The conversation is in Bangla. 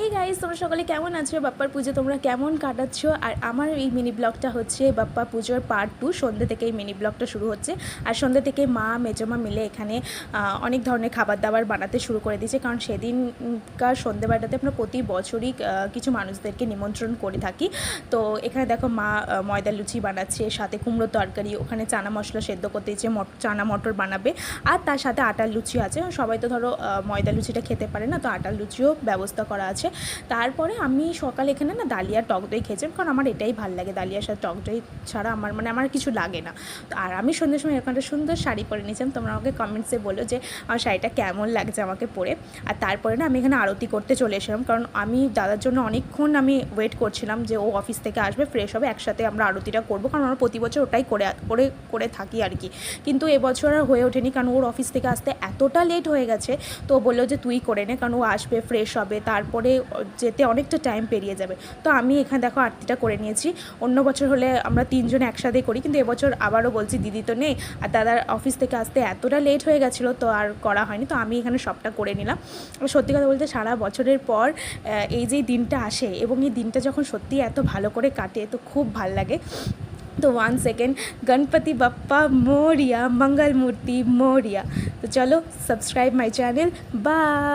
এই গাইস, তোমরা সকলে কেমন আছো? বাপ্পার পুজো তোমরা কেমন কাটাচ্ছো? আর আমার এই মিনি ব্লগটা হচ্ছে বাপ্পা পুজোর পার্ট 2। সন্ধ্যে থেকে এই মিনি ব্লগটা শুরু হচ্ছে। আর সন্ধ্যে থেকে মা মেজমা মিলে এখানে অনেক ধরনের খাবার দাবার বানাতে শুরু করে দিয়েছে, কারণ সেদিনকার সন্ধ্যেবেলাটাতে আমরা প্রতি বছরই কিছু মানুষদেরকে নিমন্ত্রণ করে থাকি। তো এখানে দেখো মা ময়দা লুচি বানাচ্ছে, সাথে কুমড়ো তরকারি, ওখানে চানা মশলা সেদ্ধ করতে দিচ্ছে, চানা মটর বানাবে, আর তার সাথে আটার লুচি আছে। সবাই তো ধরো ময়দা লুচিটা খেতে পারে না, তো আটার লুচিও ব্যবস্থা করা আছে। তারপরে আমি সকালে এখানে না ডালিয়ার টক দই খেয়েছিলাম, কারণ আমার এটাই ভালো লাগে, ডালিয়ার সাথে টক দই ছাড়া আমার কিছু লাগে না। তো আর আমি সন্ধ্যের সময় এরকম একটা সুন্দর শাড়ি পরে নিয়েছিলাম। তোমরা আমাকে কমেন্টসে বলো যে আমার শাড়িটা কেমন লাগছে আমাকে পরে। আর তারপরে না আমি এখানে আরতি করতে চলে এসেছিলাম, কারণ আমি দাদার জন্য অনেকক্ষণ আমি ওয়েট করছিলাম যে ও অফিস থেকে আসবে, ফ্রেশ হবে, একসাথে আমরা আরতিটা করবো, কারণ আমরা প্রতি বছর ওটাই করে থাকি আর কি। কিন্তু এবছর আর হয়ে ওঠেনি, কারণ ওর অফিস থেকে আসতে এতটা লেট হয়ে গেছে। তো বললো যে তুই করে নে, কারণ ও আসবে, ফ্রেশ হবে, তারপরে যেতে অনেকটা টাইম পেরিয়ে যাবে। তো আমি এখানে দেখো আরতিটা করে নিয়েছি। অন্য বছর হলে আমরা তিনজনে একসাথে করি, কিন্তু এবছর আবারও বলছি দিদি তো নেই, আর দাদার অফিস থেকে আসতে এতটা লেট হয়ে গেছিলো, তো আর করা হয়নি। তো আমি এখানে সবটা করে নিলাম। সত্যি কথা বলতে সারা বছরের পর এই যে দিনটা আসে, এবং এই দিনটা যখন সত্যি এত ভালো করে কাটে, তো খুব ভাল লাগে। तो 1 सेकेंड, गणपति बप्पा मोरिया, मंगल मूर्ति मोरिया। तो चलो सब्सक्राइब माई चैनल, बाय।